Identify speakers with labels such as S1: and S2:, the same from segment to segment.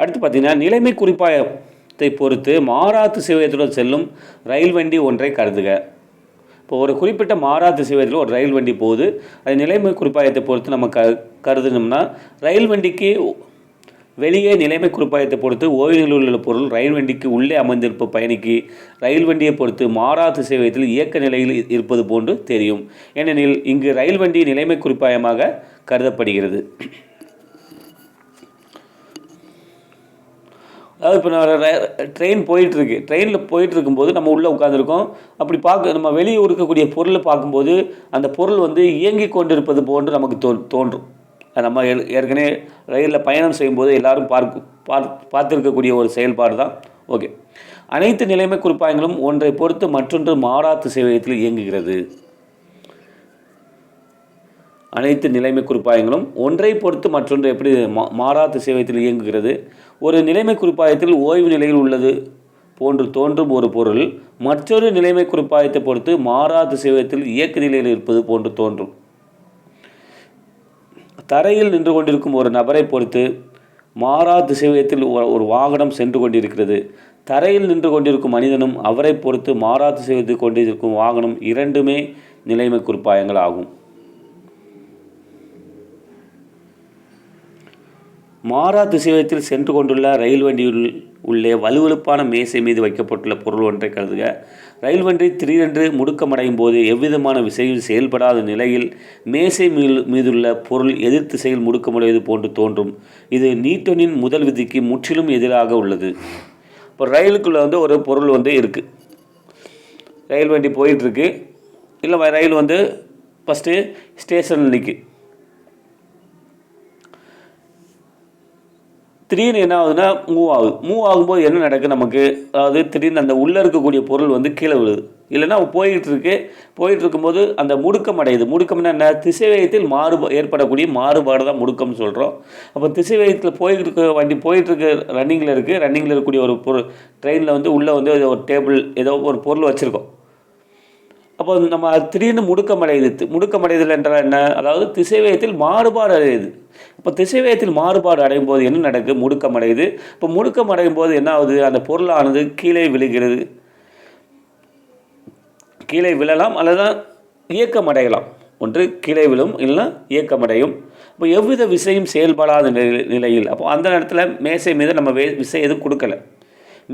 S1: அடுத்து பார்த்தீங்கன்னா, நிலைமை குறிப்பாயத்தை பொறுத்து மாறா திசைவேகத்துடன் செல்லும் ரயில் வண்டி ஒன்றை கருதுக. இப்போ ஒரு குறிப்பிட்ட மாறா திசைவேகத்தில் ஒரு ரயில் வண்டி போகுது. அது நிலைமை குறிப்பாயத்தை பொறுத்து நம்ம கருதுனோம்னா, ரயில் வண்டிக்கு வெளியே நிலைமை குறிப்பாயத்தை பொறுத்து ஓய்வில் உள்ள பொருள் ரயில் வண்டிக்கு உள்ளே அமர்ந்திருப்ப பயணிக்கு ரயில் வண்டியை பொறுத்து மாறா திசைவேகத்தில் இயக்க நிலையில் இருப்பது போன்று தெரியும். ஏனெனில் இங்கு ரயில் வண்டி நிலைமை குறிப்பாயமாக கருதப்படுகிறது. அதாவது இப்போ ட்ரெயின் போயிட்டுருக்கு, ட்ரெயினில் போயிட்டுருக்கும்போது நம்ம உள்ளே உட்காந்துருக்கோம். அப்படி நம்ம வெளியே இருக்கக்கூடிய பொருளை பார்க்கும்போது அந்த பொருள் வந்து இயங்கி கொண்டிருப்பது போன்று நமக்கு தோன்றும். நம்ம ஏற்கனவே ரயிலில் பயணம் செய்யும்போது எல்லோரும் பார்த்துருக்கக்கூடிய ஒரு செயல்பாடு தான். ஓகே, அனைத்து நிலைமை குறிப்பாயங்களும் ஒன்றை பொறுத்து மற்றொன்று மாறா திசைவேகத்தில் இயங்குகிறது. அனைத்து நிலைமை குறிப்பாயங்களும் ஒன்றை பொறுத்து மற்றொன்று எப்படி மாறா திசைவேகத்தில் இயங்குகிறது. ஒரு நிலைமை குறிப்பாயத்தில் ஓய்வு நிலையில் உள்ளது போன்று தோன்றும் ஒரு பொருள் மற்றொரு நிலைமை குறிப்பாயத்தை பொறுத்து மாறா திசைவேகத்தில் இயக்க நிலையில் இருப்பது போன்று தோன்றும். தரையில் நின்று கொண்டிருக்கும் ஒரு நபரை பொறுத்து மாறா திசைவேகத்தில் ஒரு வாகனம் சென்று கொண்டிருக்கிறது. தரையில் நின்று கொண்டிருக்கும் மனிதனும் அவரை பொறுத்து மாறா திசைவேகத்தில் கொண்டிருக்கும் வாகனம் இரண்டுமே நிலைமை குறிப்பாயங்கள் ஆகும். மாறா திசைவேகத்தில் சென்று கொண்டுள்ள ரயில் வண்டியில் உள்ளே வலுவழுப்பான மேசை மீது வைக்கப்பட்டுள்ள பொருள் ஒன்றை கருதுக. ரயில் வண்டி திடீரென்று முடுக்கமடையும் போது எவ்விதமான விசையில் செயல்படாத நிலையில் மேசை மீதுள்ள பொருள் எதிர் திசையில் முடுக்கமடைவது போன்று தோன்றும். இது நியூட்டனின் முதல் விதிக்கு முற்றிலும் எதிராக உள்ளது. இப்போ ரயிலுக்குள்ளே வந்து ஒரு பொருள் வந்து இருக்குது. ரயில் வண்டி போயிட்டுருக்கு, இல்லை ரயில் வந்து ஃபஸ்ட்டு ஸ்டேஷனில் நிற்கு. திடீர்னு என்ன ஆகுதுன்னா மூவ் ஆகும்போது என்ன நடக்குது நமக்கு, அதாவது திடீர்னு அந்த உள்ளே இருக்கக்கூடிய பொருள் வந்து கீழே விழுது. இல்லைன்னா போயிட்டு இருக்கும்போது அந்த முடுக்கம்னா என்ன, திசைவேகத்தில் ஏற்படக்கூடிய மாறுபாடு தான் முடுக்கம்னு சொல்கிறோம். அப்போ திசைவேகத்தில் வண்டி போயிட்டுருக்கு, ரன்னிங்கில் இருக்கக்கூடிய ஒரு பொருள் ட்ரெயினில் வந்து உள்ளே வந்து ஒரு டேபிள் ஏதோ ஒரு பொருள் வச்சுருக்கோம். அப்போ நம்ம திடீர்னு முடுக்கமடைதல் என்றால் என்ன, அதாவது திசைவேகத்தில் மாறுபாடு அடையுது. இப்போ திசைவேகத்தில் மாறுபாடு அடையும் போது என்ன நடக்குது, முடுக்கமடையுது. இப்போ முடுக்கமடையும் போது என்ன ஆகுது, அந்த பொருளானது கீழே விழுகிறது. கீழே விழலாம் அல்லது இயக்கமடையலாம். ஒன்று கீழே விழும், இல்லைன்னா இயக்கமடையும். இப்போ எவ்வித விசையும் செயல்படாத நிலையில் அப்போ அந்த நேரத்தில் மேசை மீது நம்ம விசை எதுவும் கொடுக்கல.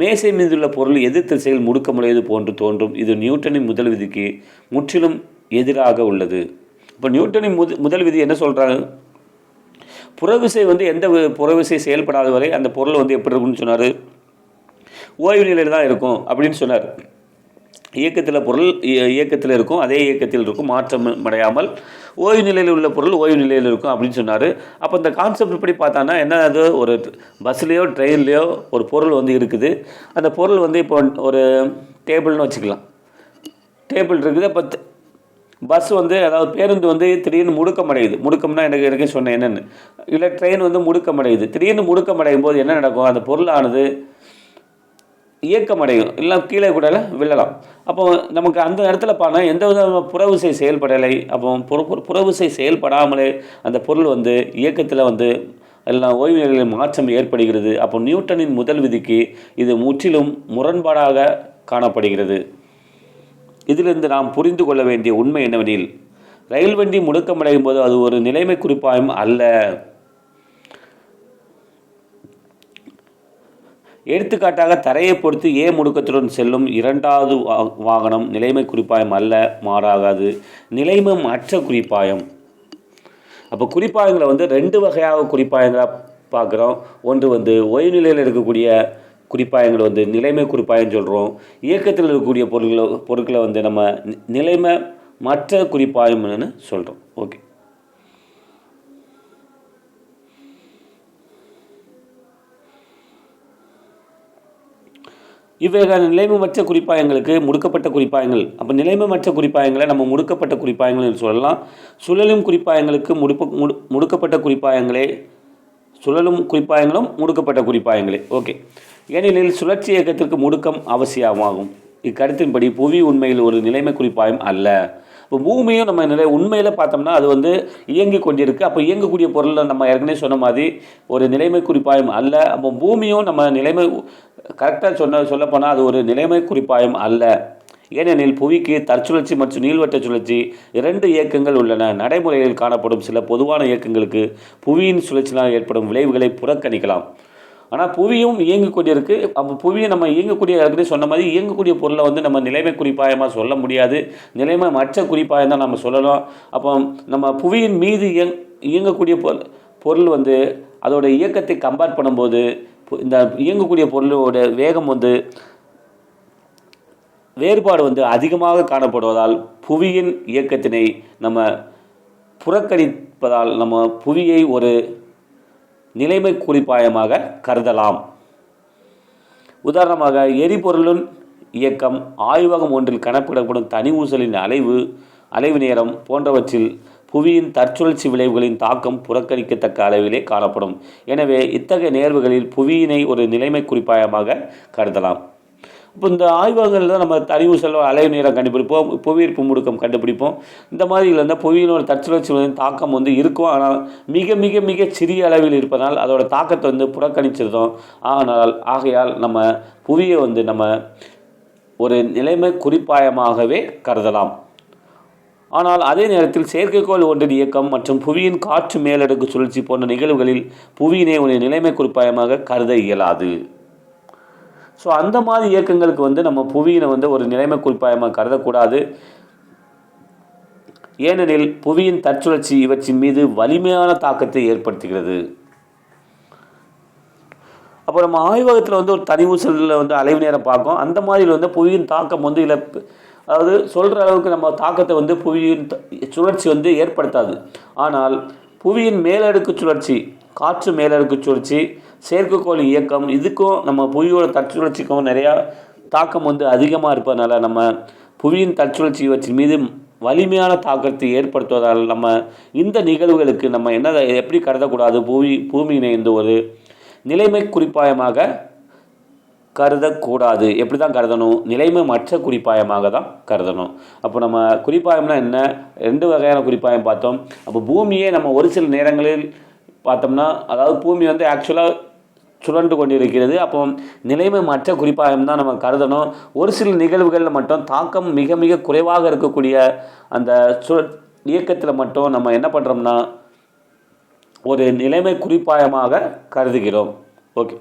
S1: மேசை மீதுள்ள பொருள் எதிர் திசையில் முடுக்கமுடையது போன்று தோன்றும். இது நியூட்டனின் முதல் விதிக்கு முற்றிலும் எதிராக உள்ளது. இப்போ நியூட்டனின் முதல் விதி என்ன சொல்கிறாங்க, புறவிசை வந்து எந்த புறவிசை செயல்படாத வரை அந்த பொருள் வந்து எப்படி இருக்குன்னு சொன்னார், ஓய்வு நிலையில் தான் இருக்கும் அப்படின்னு சொன்னார். பொருள் இயக்கத்தில் இருக்கும், அதே இயக்கத்தில் இருக்கும், மாற்றம் அடையாமல். ஓய்வு நிலையில் உள்ள பொருள் ஓய்வு நிலையில் இருக்கும் அப்படின்னு சொன்னார். அப்போ இந்த கான்செப்ட் இப்படி பார்த்தான்னா என்ன, அது ஒரு பஸ்லேயோ ட்ரெயின்லேயோ ஒரு பொருள் வந்து இருக்குது. அந்த பொருள் வந்து இப்போ ஒரு டேபிள்னு வச்சுக்கலாம். டேபிள் இருக்குது. அப்போ பஸ் வந்து, அதாவது பேருந்து வந்து திடீர்னு முடுக்கம்னா எனக்கு சொன்னேன் என்னென்னு, இல்லை ட்ரெயின் வந்து முடுக்கமடையுது. திடீர்னு முடுக்கமடையும் போது என்ன நடக்கும், அந்த பொருளானது இயக்கமடையும், இல்லை கீழே கூட விழலாம். அப்போ நமக்கு அந்த இடத்துல பார்த்தா எந்த விதமான புறவிசை செயல்படலை. அப்போ புறவிசை செயல்படாமலே அந்த பொருள் வந்து இயக்கத்தில் வந்து எல்லாம் ஓய்வு நிலையில் மாற்றம் ஏற்படுகிறது. அப்போ நியூட்டனின் முதல் விதிக்கு இது முற்றிலும் முரண்பாடாக காணப்படுகிறது. இதிலிருந்து நாம் புரிந்து கொள்ள வேண்டிய உண்மை என்னவெனில், ரயில் வண்டி முடுக்கமடையும் போது அது ஒரு நிலைமை குறிப்பாயம் அல்ல. எடுத்துக்காட்டாக தரையை பொறுத்து ஏ முடுக்கத்துடன் செல்லும் இரண்டாவது வாகனம் நிலைமை குறிப்பாயம் அல்ல, மாறாகாது நிலைமம் அற்ற குறிப்பாயம். அப்போ குறிப்பாயங்களை வந்து ரெண்டு வகையாக குறிப்பாயங்களாக பார்க்குறோம். ஒன்று வந்து ஓய்வு நிலையில் இருக்கக்கூடிய குறிப்பாயங்கள் வந்து நிலைமை குறிப்பாயம் சொல்கிறோம். இயக்கத்தில் இருக்கக்கூடிய பொருட்களை வந்து நம்ம நிலைமை மற்ற குறிப்பாயம்னு சொல்கிறோம். ஓகே, இவைகள் நிலைமற்ற குறிப்பாயங்களுக்கு முடுக்கப்பட்ட குறிப்பாயங்கள். அப்போ நிலைமற்ற குறிப்பாயங்களை நம்ம முடுக்கப்பட்ட குறிப்பாயங்கள் சொல்லலாம். சுழலும் குறிப்பாயங்களுக்கு முடுக்கப்பட்ட குறிப்பாயங்களே, சுழலும் குறிப்பாயங்களும் முடுக்கப்பட்ட குறிப்பாயங்களே. ஓகே, ஏனெனில் சுழற்சி இயக்கத்திற்கு முடுக்கம் அவசியமாகும். இக்கருத்தின்படி புவி உண்மையில் ஒரு நிலைமை குறிப்பாயம் அல்ல. இப்போ பூமியும் நம்ம உண்மையில் பார்த்தோம்னா அது வந்து இயங்கி கொண்டிருக்கு. அப்போ இயங்கக்கூடிய பொருளில் நம்ம ஏற்கனவே சொன்ன மாதிரி ஒரு நிலைமை குறிப்பாயம் அல்ல. அப்போ பூமியும் நம்ம நிலைமை கரெக்டாக சொல்லப்போனால் அது ஒரு நிலைமை குறிப்பாயம் அல்ல. ஏனெனில் புவிக்கு தற்சுழற்சி மற்றும் நீள்வட்ட சுழற்சி 2 இயக்கங்கள் உள்ளன. நடைமுறையில் காணப்படும் சில பொதுவான இயக்கங்களுக்கு புவியின் சுழற்சியினால் ஏற்படும் விளைவுகளை புறக்கணிக்கலாம். ஆனால் புவியும் இயங்கிக் கொண்டிருக்கு. அப்போ புவியை நம்ம இயங்கக்கூடிய ஏற்கனவே சொன்ன மாதிரி இயங்கக்கூடிய பொருளை வந்து நம்ம நிலைமை குறிப்பாயமாக சொல்ல முடியாது. நிலைமை மற்ற குறிப்பாயம் தான் நம்ம சொல்லலாம். அப்போ நம்ம புவியின் மீது இயங்கக்கூடிய பொருள் வந்து அதோட இயக்கத்தை கம்பேர் பண்ணும்போது இந்த இயங்கக்கூடிய பொருளோட வேகம் வந்து வேறுபாடு வந்து அதிகமாக காணப்படுவதால் புவியின் இயக்கத்தினை நம்ம புறக்கணிப்பதால் நம்ம புவியை ஒரு நிலைமை குறிப்பாயமாக கருதலாம். உதாரணமாக எரிபொருளின் இயக்கம், ஆய்வகம் ஒன்றில் கணக்கிடப்படும் தனி ஊசலின் அலைவு நேரம் போன்றவற்றில் புவியின் தற்சுழற்சி விளைவுகளின் தாக்கம் புறக்கணிக்கத்தக்க அளவிலே காணப்படும். எனவே இத்தகைய நேர்வுகளில் புவியினை ஒரு நிலைமை குறிப்பாயமாக கருதலாம். இப்போ இந்த ஆய்வகங்களில் தான் நம்ம தனி ஊசல் அலைவு நேரம் கண்டுபிடிப்போம், புவியீர்ப்பு முடுக்கம் கண்டுபிடிப்போம். இந்த மாதிரி இருந்தால் புவியினோட தற்சுழற்சி தாக்கம் வந்து இருக்கும். ஆனால் மிக மிக மிக சிறிய அளவில் இருப்பதனால் அதோட தாக்கத்தை வந்து புறக்கணிச்சிருந்தோம். ஆகையால் நம்ம புவியை வந்து நம்ம ஒரு நிலைமை குறிப்பாயமாகவே கருதலாம். ஆனால் அதே நேரத்தில் செயற்கைக்கோள் ஒன்றின் இயக்கம் மற்றும் புவியின் காற்று மேலடுக்கு சுழற்சி போன்ற நிகழ்வுகளில் புவியினை ஒரு நிலைமை குறிப்பாயமாக கருத இயலாது. ஸோ அந்த மாதிரி இயக்கங்களுக்கு வந்து நம்ம புவியினை வந்து ஒரு நிலைமை குறிப்பாயமாக கருதக்கூடாது. ஏனெனில் புவியின் தற்சுழற்சி இவற்றின் மீது வலிமையான தாக்கத்தை ஏற்படுத்துகிறது. அப்போ நம்ம ஆய்வகத்தில் வந்து ஒரு தனி ஊசலில் வந்து அலைவு நேரம் பார்க்கும். அந்த மாதிரி வந்து புவியின் தாக்கம் வந்து அதாவது சொல்கிற அளவுக்கு நம்ம தாக்கத்தை வந்து புவியின் சுழற்சி வந்து ஏற்படுத்தாது. ஆனால் புவியின் மேலடுக்கு சுழற்சி, காற்று மேலடுக்கு சுழற்சி, செயற்கைக்கோள் இயக்கம், இதுக்கும் நம்ம புவியோட தற்சுழற்சிக்கும் நிறையா தாக்கம் வந்து அதிகமாக இருப்பதனால நம்ம புவியின் தற்சுழற்சி இவற்றின் மீது வலிமையான தாக்கத்தை ஏற்படுத்துவதால் நம்ம இந்த நிகழ்வுகளுக்கு நம்ம எப்படி கருதக்கூடாது, பூமியினை இந்த ஒரு நிலைமை குறிப்பாயமாக கருதக்கூடாது. எப்படி தான் கருதணும்? நிலைமை மற்ற குறிப்பாயமாக தான் கருதணும். அப்போ நம்ம குறிப்பாயம்னா என்ன? 2 வகையான குறிப்பாயம் பார்த்தோம். அப்போ பூமியே நம்ம ஒரு சில நேரங்களில் பார்த்தோம்னா, அதாவது பூமி வந்து ஆக்சுவலாக சுழன்று கொண்டிருக்கிறது. அப்போ நிலைமை மற்ற குறிப்பாயம் தான் நம்ம கருதணும். ஒரு சில நிகழ்வுகளில் மட்டும் தாக்கம் மிக மிக குறைவாக இருக்கக்கூடிய அந்த இயக்கத்தில் மட்டும் நம்ம என்ன பண்ணுறோம்னா ஒரு நிலைமை குறிப்பாயமாக கருதுகிறோம். ஓகே.